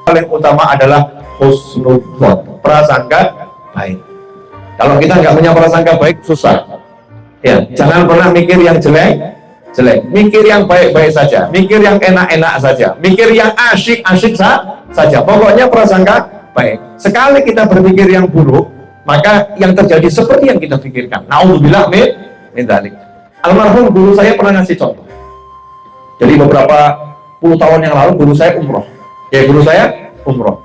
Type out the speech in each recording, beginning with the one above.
Paling utama adalah husnudzon, prasangka baik. Kalau kita nggak punya prasangka baik, susah. Ya, jangan pernah mikir yang jelek, mikir yang baik-baik saja, mikir yang enak-enak saja, mikir yang asyik-asyik saja. Pokoknya prasangka baik. Sekali kita berpikir yang buruk, maka yang terjadi seperti yang kita pikirkan. Naudzubillah min dzalik. Almarhum guru saya pernah ngasih contoh. Jadi beberapa puluh tahun yang lalu guru saya umroh. Ya, guru saya umroh.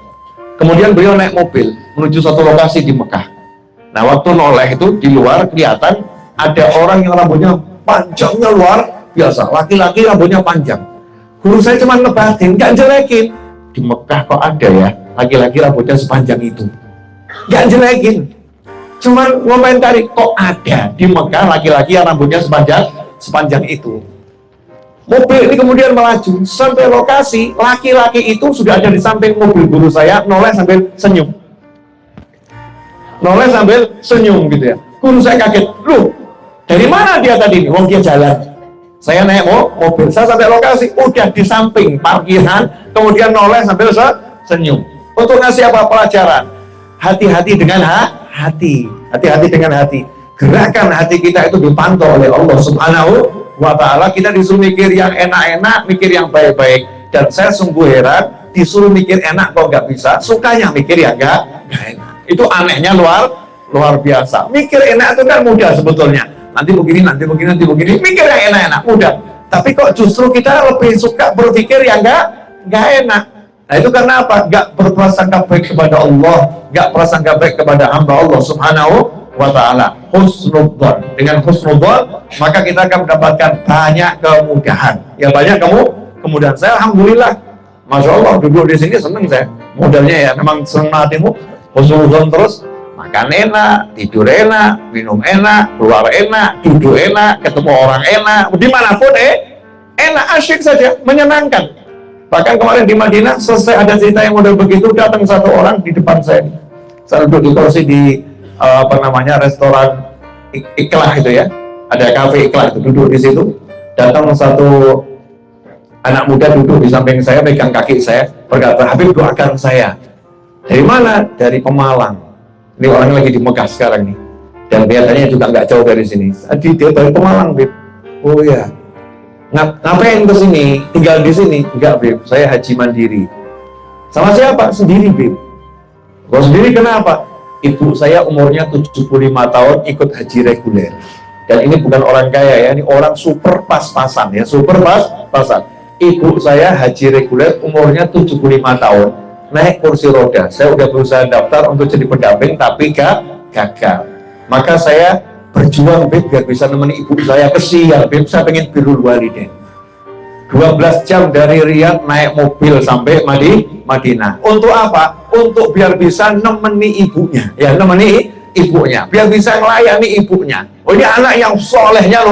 Kemudian beliau naik mobil menuju suatu lokasi di Mekah. Nah, waktu noleh itu di luar kelihatan ada orang yang rambutnya panjangnya luar biasa. Laki-laki rambutnya panjang. Guru saya cuma nebatin, nggak jelekin. Di Mekah kok ada ya laki-laki rambutnya sepanjang itu. Nggak jelekin. Cuma ngomentari, kok ada di Mekah laki-laki yang rambutnya sepanjang itu. Mobil ini kemudian melaju sampai lokasi, laki-laki itu sudah ada di samping mobil guru saya, noleh sambil senyum. Noleh sambil senyum gitu ya. Guru saya kaget, loh, dari mana dia tadi? Wong dia jalan. Saya naik mobil, saya sampai lokasi, udah di samping parkiran, kemudian noleh sambil senyum. Untuk ngasih apa pelajaran? Hati-hati dengan hati. Hati-hati dengan hati. Gerakan hati kita itu dipantau oleh Allah Subhanahu wa ta'ala. Kita disuruh mikir yang enak-enak, mikir yang baik-baik. Dan saya sungguh heran, disuruh mikir enak kok nggak bisa, sukanya mikir yang nggak enak. Itu anehnya luar biasa. Mikir enak itu kan mudah sebetulnya. Nanti begini, mikir yang enak-enak mudah. Tapi kok justru kita lebih suka berpikir yang nggak enak. Nah, itu karena apa? Nggak berprasangka baik kepada Allah, nggak prasangka baik kepada hamba Allah Subhanahu wa ta'ala. Husnudzon. Dengan husnudzon, maka kita akan mendapatkan banyak kemudahan. Ya, banyak kemudahan. Saya alhamdulillah, masya Allah, duduk di sini seneng saya. Modalnya ya memang seneng hatimu. Husnudzon terus, makan enak, tidur enak, minum enak, keluar enak, duduk enak, ketemu orang enak, dimanapun enak, asyik saja, menyenangkan. Bahkan kemarin di Madinah, selesai ada cerita yang model begitu, datang satu orang di depan saya. Saya duduk di kursi di restoran Ikhlas itu ya, ada kafe Ikhlas itu, duduk di situ. Datang satu anak muda duduk di samping saya, pegang kaki saya, berkata, Habib doakan saya. Dari mana? Dari Pemalang. Ini orangnya lagi di Mekah sekarang nih, dan biasanya juga nggak jauh dari sini. Dia dari Pemalang, Bib. Oh ya. Ngapain ke sini? Tinggal di sini? Enggak, Bib. Saya haji mandiri. Sama siapa? Sendiri, Bib. Kalau sendiri kenapa? Ibu saya umurnya 75 tahun ikut haji reguler. Dan ini bukan orang kaya ya, ini orang super pas-pasan ya, super pas-pasan. Ibu saya haji reguler umurnya 75 tahun, naik kursi roda. Saya udah berusaha daftar untuk jadi pendamping tapi gagal. Maka saya berjuang, Bib, biar bisa nemeni ibu saya. Kesian, Bib, saya pengen birrul walidain. 12 jam dari Riyadh naik mobil sampai Madinah. Untuk apa? Untuk biar bisa nemeni ibunya. Ya, nemeni ibunya. Biar bisa melayani ibunya. Oh, ini anak yang solehnya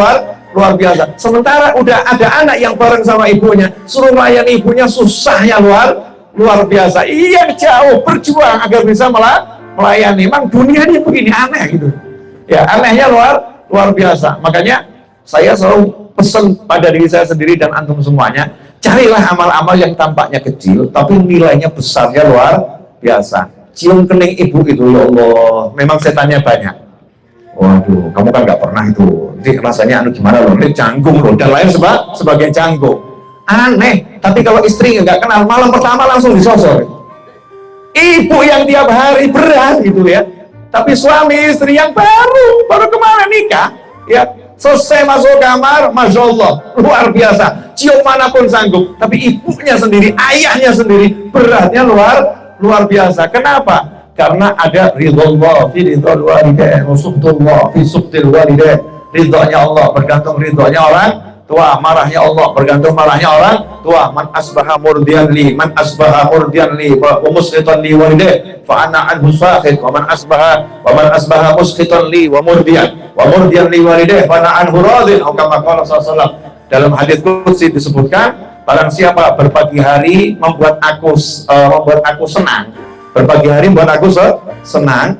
luar biasa. Sementara udah ada anak yang bareng sama ibunya, suruh melayani ibunya susahnya luar biasa. Iya, jauh berjuang agar bisa melayani. Memang dunia ini begini aneh gitu. Ya, anehnya luar biasa. Makanya saya selalu pesan pada diri saya sendiri dan antum semuanya, carilah amal-amal yang tampaknya kecil tapi nilainya besarnya luar biasa. Cium kening ibu itu, ya Allah, memang setannya banyak. Waduh, kamu kan nggak pernah itu. Jadi rasanya gimana loh, ini canggung loh, dan lain sebagai canggung. Aneh, tapi kalau istri nggak kenal, malam pertama langsung disosor. Ibu yang tiap hari berat gitu ya. Tapi suami istri yang baru kemarin nikah, ya selesai masuk kamar, masya Allah, luar biasa, cium manapun sanggup. Tapi ibunya sendiri, ayahnya sendiri, beratnya luar biasa. Kenapa? Karena ada ridhollah fi ridhol walidain, suhtullah fi suhtil walidain. Ridhonya Allah bergantung ridhonya orang tua, marahnya Allah bergantung marahnya orang tua. Man asbaha murdiyan li, man asbaha murdiyan li wa musqitan li walidain fa ana anhu saqit, wa man asbaha musqitan li wa murdiyan li walidain fa ana anhu radin, atau kama qala sallallahu. Dalam hadis qudsi disebutkan, barang siapa berpagi hari membuat aku senang, berpagi hari membuat aku senang,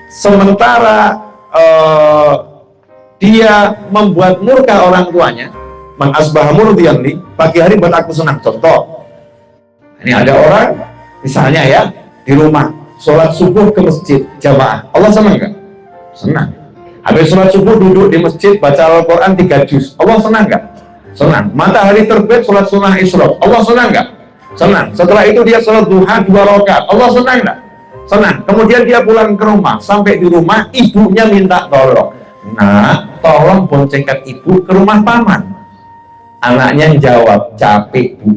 sementara dia membuat murka orang tuanya, man asbaha murdiyan li, pagi hari buat aku senang. Contoh, ini ada orang misalnya ya di rumah sholat subuh ke masjid jamaah, Allah senang nggak? Senang. Habis sholat subuh duduk di masjid baca Al-Quran 3 juz, Allah senang nggak? Senang. Matahari terbit sholat sunnah isyraq, Allah senang nggak? Senang. Setelah itu dia sholat duha 2 rakaat, Allah senang nggak? Senang. Kemudian dia pulang ke rumah, sampai di rumah ibunya minta tolong, nah tolong boncengkan ibu ke rumah paman. Anaknya jawab, capek bu,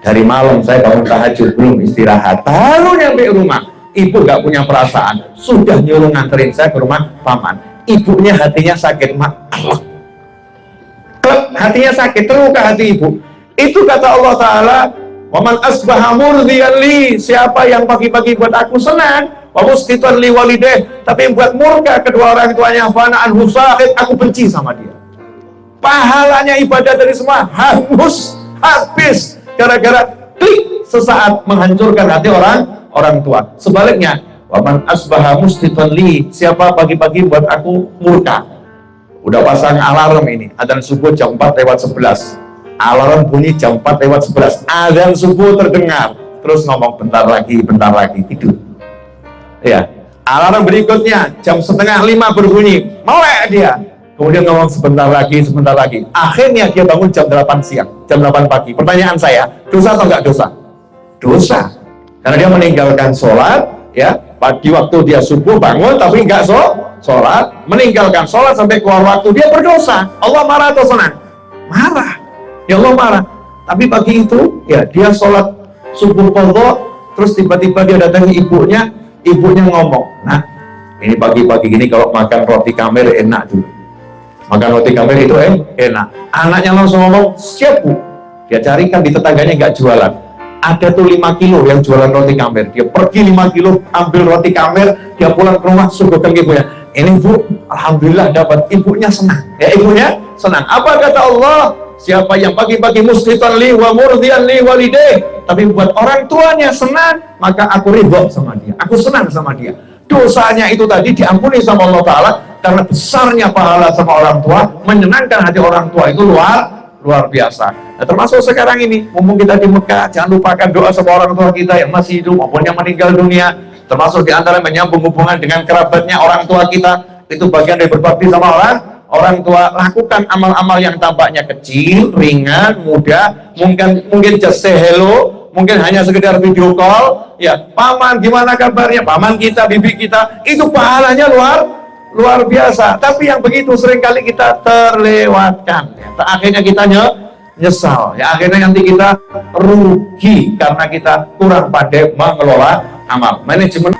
dari malam saya bangun tahajud belum istirahat, baru nyampe rumah. Ibu nggak punya perasaan, sudah nyuruh nganterin saya ke rumah paman. Ibunya hatinya sakit, hatinya sakit, terluka hati ibu. Itu kata Allah Ta'ala, waman asbaha murdiyan li, siapa yang pagi-pagi buat aku senang, wa musqitan li walideh, tapi buat murka kedua orang tuanya, fana anhu sahid, aku benci sama dia. Pahalanya ibadah dari semua hangus, habis, gara-gara klik sesaat menghancurkan hati orang tua. Sebaliknya, waman asbaha musqitan li, siapa pagi-pagi buat aku murka, udah pasang alarm ini, adzan subuh jam 4:11, alarm bunyi jam 4:11, adzan subuh terdengar, terus ngomong bentar lagi tidur. Ya, alarm berikutnya jam 4:30 berbunyi, melek dia, kemudian ngomong sebentar lagi, akhirnya dia bangun jam 8 siang, jam 8 pagi. Pertanyaan saya, dosa atau enggak dosa? Dosa, karena dia meninggalkan sholat, ya, pagi waktu dia subuh bangun tapi enggak sholat, meninggalkan sholat sampai keluar waktu, dia berdosa. Allah marah atau senang? Marah. Ya Allah marah. Tapi pagi itu ya dia sholat subuh qadha, terus tiba-tiba dia datangi ibunya ngomong, nah ini pagi-pagi gini kalau makan roti kamir enak dulu, makan roti kamir itu enak. Anaknya langsung ngomong, siap bu. Dia carikan di tetangganya nggak jualan, ada tuh 5 kilo yang jualan roti kamir. Dia pergi 5 kilo ambil roti kamir, dia pulang ke rumah suguhkan ibunya, ini bu, alhamdulillah dapat. Ibunya senang, ya ibunya senang. Apa kata Allah? Siapa yang pagi-pagi musqitan li wa murdiyan li walideh, tapi buat orang tuanya senang, maka aku ridho sama dia, aku senang sama dia. Dosanya itu tadi diampuni sama Allah Ta'ala, karena besarnya pahala sama orang tua, menyenangkan hati orang tua itu luar biasa. Nah, termasuk sekarang ini, mumpung kita di Mekah, jangan lupakan doa sama orang tua kita yang masih hidup maupun yang meninggal dunia. Termasuk diantara menyambung hubungan dengan kerabatnya orang tua kita, itu bagian dari berbakti sama orang tua. Lakukan amal-amal yang tampaknya kecil, ringan, mudah, mungkin just say hello, mungkin hanya sekedar video call, ya, paman gimana kabarnya, paman kita, bibi kita, itu pahalanya luar biasa. Tapi yang begitu seringkali kita terlewatkan, ya. Akhirnya kita nyesal, ya, akhirnya nanti kita rugi karena kita kurang pandai mengelola amal. Manajemen